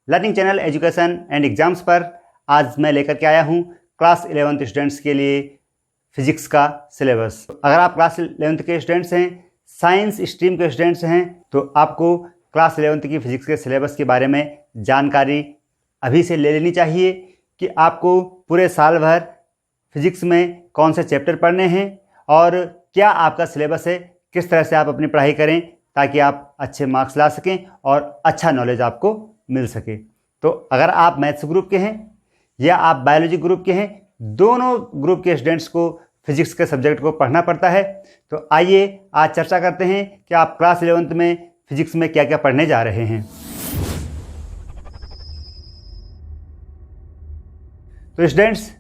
Learning channel education and exams पर आज मैं लेकर के आया हूँ क्लास 11th स्टूडेंट्स के लिए फिजिक्स का सिलेबस। अगर आप क्लास 11th के स्टूडेंट्स हैं, साइंस स्ट्रीम के स्टूडेंट्स हैं, तो आपको क्लास 11th की फिजिक्स के सिलेबस के बारे में जानकारी अभी से ले लेनी चाहिए कि आपको पूरे साल भर फिजिक्स में कौन से चैप्टर पढ़ने हैं और क्या आपका सिलेबस है, किस तरह से आप अपनी पढ़ाई करें ताकि आप अच्छे मार्क्स ला सकें और अच्छा नॉलेज आपको मिल सके। तो अगर आप मैथ्स ग्रुप के हैं या आप बायोलॉजी ग्रुप के हैं, दोनों ग्रुप के स्टूडेंट्स को फिजिक्स के सब्जेक्ट को पढ़ना पड़ता है। तो आइए आज चर्चा करते हैं कि आप क्लास 11th में फिजिक्स में क्या क्या पढ़ने जा रहे हैं। तो स्टूडेंट्स,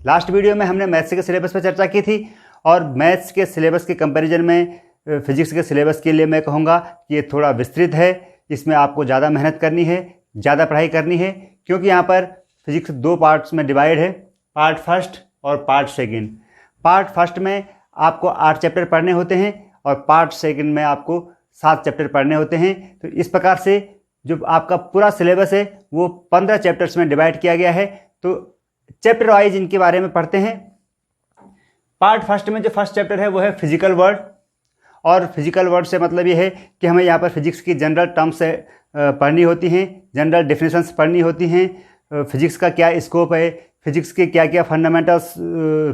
लास्ट वीडियो में हमने मैथ्स के सिलेबस पर चर्चा की थी और मैथ्स के सिलेबस के कंपैरिजन में फिजिक्स के सिलेबस के लिए मैं कहूँगा कि ये थोड़ा विस्तृत है। इसमें आपको ज़्यादा मेहनत करनी है, ज़्यादा पढ़ाई करनी है, क्योंकि यहाँ पर फिजिक्स दो पार्ट्स में डिवाइड है, पार्ट फर्स्ट और पार्ट सेकंड। पार्ट फर्स्ट में आपको 8 चैप्टर पढ़ने होते हैं और पार्ट सेकंड में आपको 7 चैप्टर पढ़ने होते हैं। तो इस प्रकार से जो आपका पूरा सिलेबस है वो 15 चैप्टर्स में डिवाइड किया गया है। तो चैप्टर वाइज इनके बारे में पढ़ते हैं। पार्ट फर्स्ट में जो फर्स्ट चैप्टर है वो है फिजिकल वर्ड, और फिजिकल वर्ड से मतलब ये है कि हमें यहाँ पर फिजिक्स की जनरल टर्म्स पढ़नी होती हैं, जनरल डेफिनेशंस पढ़नी होती हैं, फिजिक्स का क्या स्कोप है, फिजिक्स के क्या क्या फंडामेंटल्स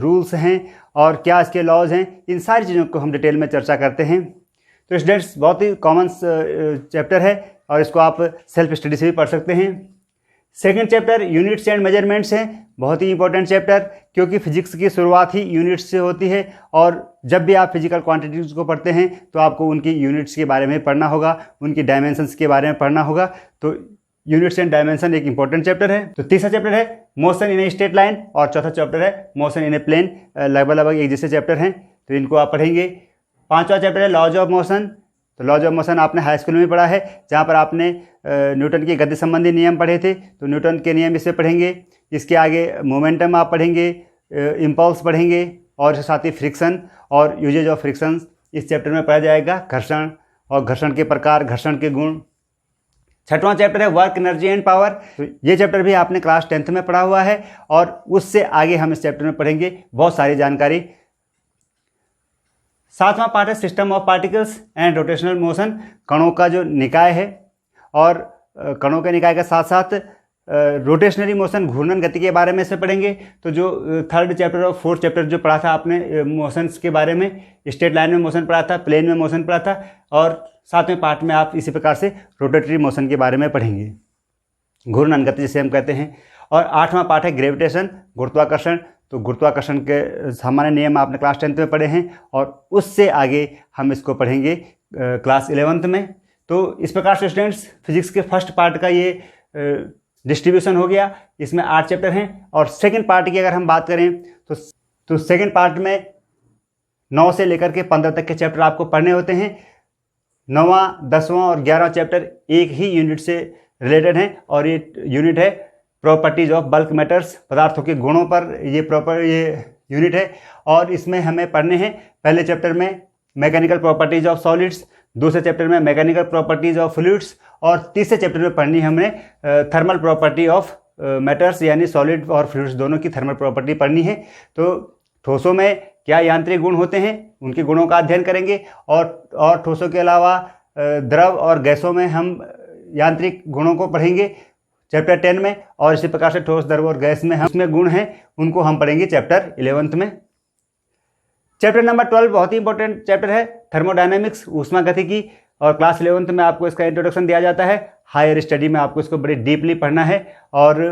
रूल्स हैं और क्या इसके लॉज हैं, इन सारी चीज़ों को हम डिटेल में चर्चा करते हैं। तो स्टूडेंट्स, बहुत ही कॉमन चैप्टर है और इसको आप सेल्फ स्टडी से भी पढ़ सकते हैं। Second chapter units and measurements है, बहुत ही इंपॉर्टेंट चैप्टर, क्योंकि फिजिक्स की शुरुआत ही यूनिट्स से होती है और जब भी आप फिजिकल क्वांटिटीज़ को पढ़ते हैं तो आपको उनकी यूनिट्स के बारे में पढ़ना होगा, उनकी डायमेंशंस के बारे में पढ़ना होगा। तो यूनिट्स एंड डायमेंशन एक इंपॉर्टेंट चैप्टर है। तो तीसरा चैप्टर है motion in a straight line और चौथा चैप्टर है मोशन इन ए प्लेन। लगभग एक जैसे चैप्टर हैं, तो इनको आप पढ़ेंगे। पांचवा चैप्टर है लॉज ऑफ मोशन। तो लॉज ऑफ मोशन आपने हाई स्कूल में पढ़ा है, जहाँ पर आपने न्यूटन के गति संबंधी नियम पढ़े थे, तो न्यूटन के नियम इससे पढ़ेंगे। इसके आगे मोमेंटम आप पढ़ेंगे, इम्पल्स पढ़ेंगे और साथ ही फ्रिक्शन और यूजेज ऑफ फ्रिक्शन इस चैप्टर में पढ़ा जाएगा। घर्षण और घर्षण के प्रकार, घर्षण के गुण। छठवां चैप्टर है वर्क, एनर्जी एंड पावर। तो ये चैप्टर भी आपने क्लास 10th में पढ़ा हुआ है और उससे आगे हम इस चैप्टर में पढ़ेंगे बहुत सारी जानकारी। सातवां पार्ट है system of particles and rotational motion, कणों का जो निकाय है और कणों के निकाय के साथ साथ रोटेशनरी मोशन, घूर्णन गति के बारे में से पढ़ेंगे। तो जो थर्ड चैप्टर और फोर्थ चैप्टर जो पढ़ा था आपने मोशंस के बारे में, स्ट्रेट लाइन में मोशन पढ़ा था, प्लेन में मोशन पढ़ा था, और सातवें पार्ट में आप इसी प्रकार से रोटेटरी मोशन के बारे में पढ़ेंगे, घूर्णन गति जिसे हम कहते हैं। और आठवां पार्ट है ग्रेविटेशन, गुरुत्वाकर्षण। तो गुरुत्वाकर्षण के सामान्य नियम आपने क्लास 10th में पढ़े हैं और उससे आगे हम इसको पढ़ेंगे क्लास 11th में। तो इस प्रकार से स्टूडेंट्स, फिजिक्स के फर्स्ट पार्ट का ये डिस्ट्रीब्यूशन हो गया। इसमें 8 चैप्टर हैं और सेकंड पार्ट की अगर हम बात करें तो सेकंड पार्ट में 9 से लेकर के 15 तक के चैप्टर आपको पढ़ने होते हैं। 9वां, 10वां और 11वां चैप्टर एक ही यूनिट से रिलेटेड हैं और ये यूनिट है प्रॉपर्टीज ऑफ बल्क मैटर्स, पदार्थों के गुणों पर ये यूनिट है। और इसमें हमें पढ़ने हैं पहले चैप्टर में मैकेनिकल प्रॉपर्टीज ऑफ सॉलिड्स, दूसरे चैप्टर में मैकेनिकल प्रॉपर्टीज ऑफ फ्लूइड्स और तीसरे चैप्टर में पढ़नी है हमने थर्मल प्रॉपर्टी ऑफ मैटर्स, यानी सॉलिड और फ्लूइड्स दोनों की थर्मल प्रॉपर्टी पढ़नी है। तो ठोसों में क्या यांत्रिक गुण होते हैं, उनके गुणों का अध्ययन करेंगे और ठोसों के अलावा द्रव और गैसों में हम यांत्रिक गुणों को पढ़ेंगे चैप्टर 10 में, और इसी प्रकार से ठोस, द्रव और गैस में हम उसमें गुण हैं उनको हम पढ़ेंगे चैप्टर 11th में। चैप्टर नंबर 12 बहुत ही इंपॉर्टेंट चैप्टर है, थर्मोडायनेमिक्स, ऊष्मागतिकी, और क्लास 11th में आपको इसका इंट्रोडक्शन दिया जाता है। हायर स्टडी में आपको इसको बड़ी डीपली पढ़ना है और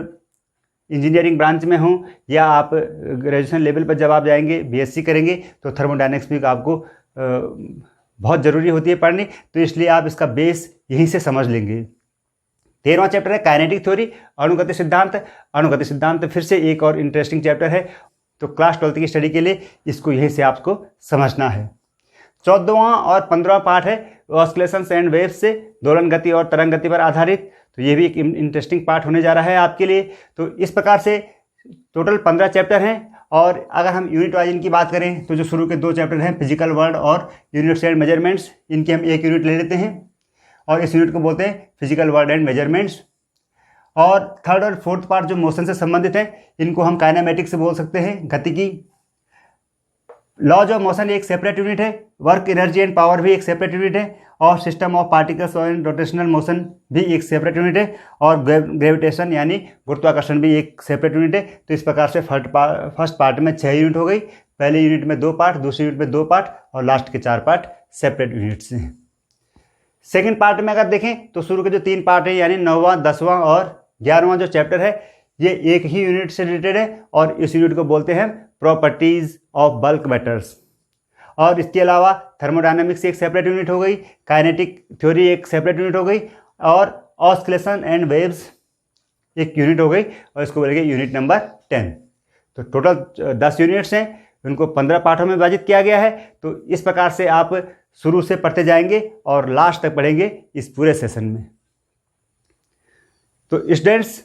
इंजीनियरिंग ब्रांच में हो या आप ग्रेजुएशन लेवल पर जब आप जाएंगे, बीएससी करेंगे, तो थर्मोडायनेमिक्स भी आपको बहुत ज़रूरी होती है पढ़नी, तो इसलिए आप इसका बेस यहीं से समझ लेंगे। 13वां चैप्टर है काइनेटिक थ्योरी, अणुगति सिद्धांत। अणुगति सिद्धांत फिर से एक और इंटरेस्टिंग चैप्टर है, तो क्लास 12th की स्टडी के लिए इसको यहीं से आपको समझना है। 14वां और 15वां पार्ट है ऑस्किलेशंस एंड वेव्स से, दोलन गति और तरंग गति पर आधारित। तो ये भी एक इंटरेस्टिंग पार्ट होने जा रहा है आपके लिए। तो इस प्रकार से टोटल 15 चैप्टर हैं और अगर हम यूनिट वाइज इनकी बात करें तो जो शुरू के 2 चैप्टर हैं फिजिकल वर्ल्ड और यूनिट्स एंड मेजरमेंट्स, इनके हम एक यूनिट ले लेते हैं और इस यूनिट को बोलते हैं फिजिकल वर्ल्ड एंड मेजरमेंट्स। और थर्ड और फोर्थ पार्ट जो मोशन से संबंधित हैं इनको हम काइनेमेटिक्स से बोल सकते हैं, गतिकी। लॉज ऑफ मोशन एक सेपरेट यूनिट है, वर्क एनर्जी एंड पावर भी एक सेपरेट यूनिट है, और system of particles and rotational motion भी एक सेपरेट यूनिट है, और ग्रेविटेशन यानी गुरुत्वाकर्षण भी एक सेपरेट यूनिट है। तो इस प्रकार से फर्स्ट पार्ट में 6 यूनिट हो गई, पहले यूनिट में 2 पार्ट, दूसरी यूनिट में 2 पार्ट, और लास्ट के 4 पार्ट सेपरेट यूनिट्स हैं। सेकेंड पार्ट में अगर देखें तो शुरू के जो 3 पार्ट है यानी 9वां, 10वां और 11वां जो चैप्टर है ये एक ही यूनिट से रिलेटेड है, और इस यूनिट को बोलते हैं प्रॉपर्टीज ऑफ बल्क मैटर्स। और इसके अलावा थर्मोडायनामिक्स एक सेपरेट यूनिट हो गई, काइनेटिक थ्योरी एक सेपरेट यूनिट हो गई, और ऑस्किलेशन एंड वेव्स एक यूनिट हो गई, और इसको बोलेंगे यूनिट नंबर 10। तो टोटल 10 यूनिट्स हैं, उनको 15 पार्टों में विभाजित किया गया है। तो इस प्रकार से आप शुरू से पढ़ते जाएंगे और लास्ट तक पढ़ेंगे इस पूरे सेशन में। तो स्टूडेंट्स,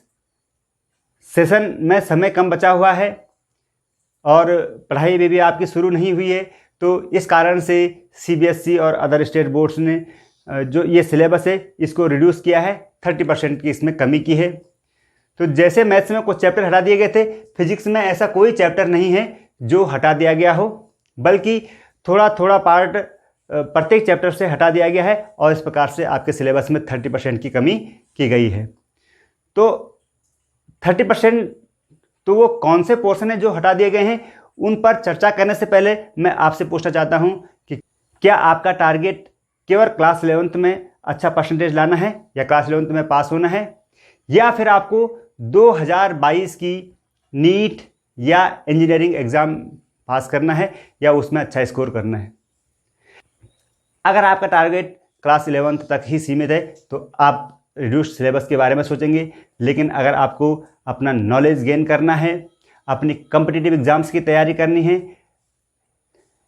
सेशन में समय कम बचा हुआ है और पढ़ाई भी आपकी शुरू नहीं हुई है, तो इस कारण से CBSE और अदर स्टेट बोर्ड्स ने जो ये सिलेबस है इसको रिड्यूस किया है, 30% की इसमें कमी की है। तो जैसे मैथ्स में कुछ चैप्टर हटा दिए गए थे, फिजिक्स में ऐसा कोई चैप्टर नहीं है जो हटा दिया गया हो, बल्कि थोड़ा थोड़ा पार्ट प्रत्येक चैप्टर से हटा दिया गया है, और इस प्रकार से आपके सिलेबस में 30% की कमी की गई है। तो 30% तो वो कौन से पोर्शन है जो हटा दिए गए हैं, उन पर चर्चा करने से पहले मैं आपसे पूछना चाहता हूं कि क्या आपका टारगेट केवल क्लास 11th में अच्छा परसेंटेज लाना है, या क्लास 11th में पास होना है, या फिर आपको 2022 की नीट या इंजीनियरिंग एग्ज़ाम पास करना है, या उसमें अच्छा स्कोर करना है। अगर आपका टारगेट क्लास 11th तक ही सीमित है तो आप रिड्यूस्ड सिलेबस के बारे में सोचेंगे, लेकिन अगर आपको अपना नॉलेज गेन करना है, अपनी कॉम्पिटिटिव एग्ज़ाम्स की तैयारी करनी है,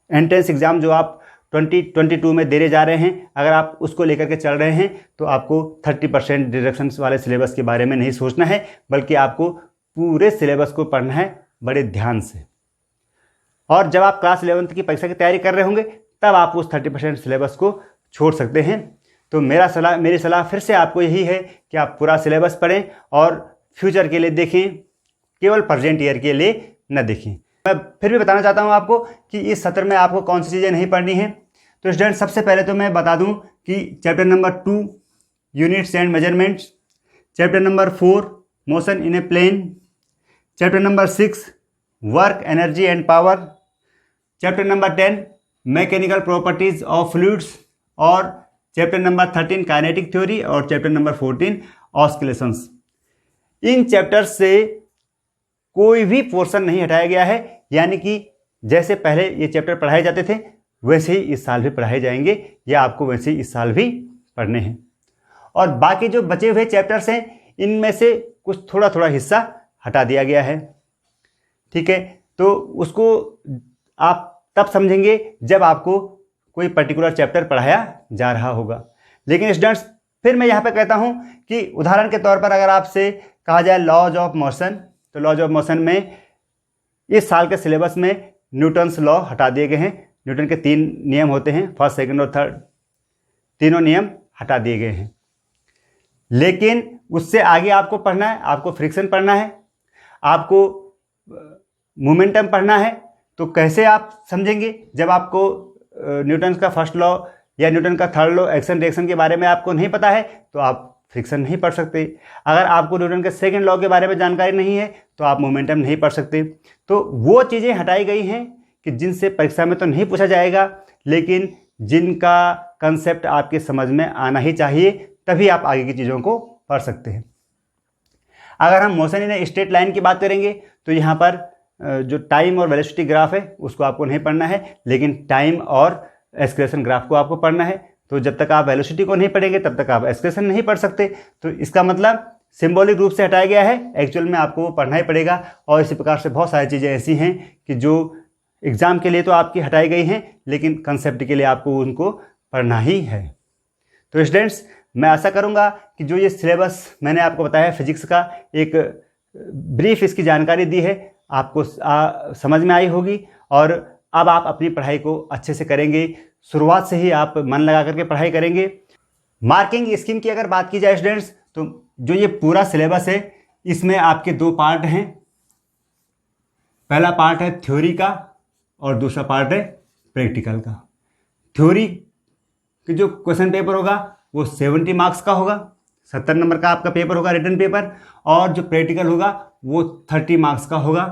एंट्रेंस एग्ज़ाम जो आप 2022 में देने जा रहे हैं, अगर आप उसको लेकर के चल रहे हैं तो आपको 30% डिडक्शंस वाले सिलेबस के बारे में नहीं सोचना है, बल्कि आपको पूरे सिलेबस को पढ़ना है बड़े ध्यान से। और जब आप क्लास 11th की परीक्षा की तैयारी कर रहे होंगे तब आप उस 30% सिलेबस को छोड़ सकते हैं। तो मेरी सलाह फिर से आपको यही है कि आप पूरा सिलेबस पढ़ें और फ्यूचर के लिए देखें, केवल प्रेजेंट ईयर के लिए न देखें। मैं फिर भी बताना चाहता हूं आपको कि इस सत्र में आपको कौन सी चीज़ें नहीं पढ़नी है। तो स्टूडेंट, सबसे पहले तो मैं बता दूं कि chapter number 2 units and measurements, chapter number 4 motion in a plane, chapter number 6 work energy and power, chapter number 10 mechanical properties of fluids, और चैप्टर नंबर 13 काइनेटिक थ्योरी, और चैप्टर नंबर 14 ऑस्किलेशंस। इन चैप्टर्स से कोई भी portion नहीं हटाया गया है, यानी कि जैसे पहले ये चैप्टर पढ़ाए जाते थे वैसे ही इस साल भी पढ़ाए जाएंगे, या आपको वैसे ही इस साल भी पढ़ने हैं। और बाकी जो बचे हुए चैप्टर्स हैं इनमें से कुछ थोड़ा थोड़ा हिस्सा हटा दिया गया है, ठीक है। तो उसको आप तब समझेंगे जब आपको कोई पर्टिकुलर चैप्टर पढ़ाया जा रहा होगा। लेकिन स्टूडेंट्स, फिर मैं यहाँ पे कहता हूँ कि उदाहरण के तौर पर अगर आपसे कहा जाए लॉज ऑफ मोशन, तो लॉज ऑफ मोशन में इस साल के सिलेबस में न्यूटन्स लॉ हटा दिए गए हैं। न्यूटन के 3 नियम होते हैं, फर्स्ट, सेकंड और थर्ड, तीनों नियम हटा दिए गए हैं। लेकिन उससे आगे आपको पढ़ना है, आपको फ्रिक्शन पढ़ना है, आपको मोमेंटम पढ़ना है। तो कैसे आप समझेंगे जब आपको न्यूटन का फर्स्ट लॉ या न्यूटन का थर्ड लॉ एक्शन रिएक्शन के बारे में आपको नहीं पता है तो आप फ्रिक्शन नहीं पढ़ सकते। अगर आपको न्यूटन के सेकंड लॉ के बारे में जानकारी नहीं है तो आप मोमेंटम नहीं पढ़ सकते। तो वो चीज़ें हटाई गई हैं कि जिनसे परीक्षा में तो नहीं पूछा जाएगा, लेकिन जिनका कंसेप्ट आपके समझ में आना ही चाहिए, तभी आप आगे की चीज़ों को पढ़ सकते हैं। अगर हम motion in a straight line की बात करेंगे तो यहाँ पर जो टाइम और वेलोसिटी ग्राफ है उसको आपको नहीं पढ़ना है, लेकिन टाइम और एक्सेलरेशन ग्राफ को आपको पढ़ना है। तो जब तक आप वेलोसिटी को नहीं पढ़ेंगे तब तक आप एक्सेलरेशन नहीं पढ़ सकते। तो इसका मतलब सिंबॉलिक रूप से हटाया गया है, एक्चुअल में आपको वो पढ़ना ही पड़ेगा। और इसी प्रकार से बहुत सारी चीज़ें ऐसी हैं कि जो एग्ज़ाम के लिए तो आपकी हटाई गई हैं, लेकिन कंसेप्ट के लिए आपको उनको पढ़ना ही है। तो स्टूडेंट्स, मैं आशा करूँगा कि जो ये सिलेबस मैंने आपको बताया फिजिक्स का, एक ब्रीफ इसकी जानकारी दी है, आपको समझ में आई होगी और अब आप अपनी पढ़ाई को अच्छे से करेंगे। शुरुआत से ही आप मन लगा करके पढ़ाई करेंगे। मार्किंग स्कीम की अगर बात की जाए स्टूडेंट्स, तो जो ये पूरा सिलेबस है इसमें आपके 2 पार्ट हैं। पहला पार्ट है थ्योरी का और दूसरा पार्ट है प्रैक्टिकल का। थ्योरी कि जो क्वेश्चन पेपर होगा वो 70 मार्क्स का होगा, 70 नंबर का आपका पेपर होगा रिटन पेपर, और जो प्रैक्टिकल होगा वो 30 मार्क्स का होगा।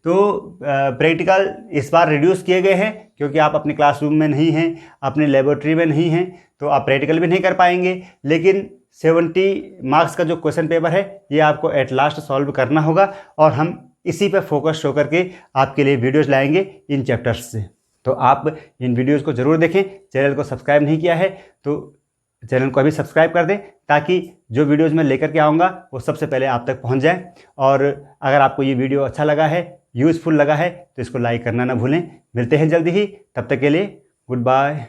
तो प्रैक्टिकल इस बार रिड्यूस किए गए हैं क्योंकि आप अपने क्लासरूम में नहीं हैं, अपने लेबोरेटरी में नहीं हैं, तो आप प्रैक्टिकल भी नहीं कर पाएंगे। लेकिन 70 मार्क्स का जो क्वेश्चन पेपर है ये आपको एट लास्ट सॉल्व करना होगा, और हम इसी पे फोकस शो करके आपके लिए वीडियोज़ लाएंगे इन चैप्टर्स से। तो आप इन वीडियोज़ को ज़रूर देखें। चैनल को सब्सक्राइब नहीं किया है तो चैनल को अभी सब्सक्राइब कर दें, ताकि जो वीडियोज़ मैं लेकर के आऊँगा वो सबसे पहले आप तक पहुँच जाए। और अगर आपको ये वीडियो अच्छा लगा है, यूज़फुल लगा है, तो इसको लाइक करना ना भूलें। मिलते हैं जल्दी ही, तब तक के लिए गुड बाय।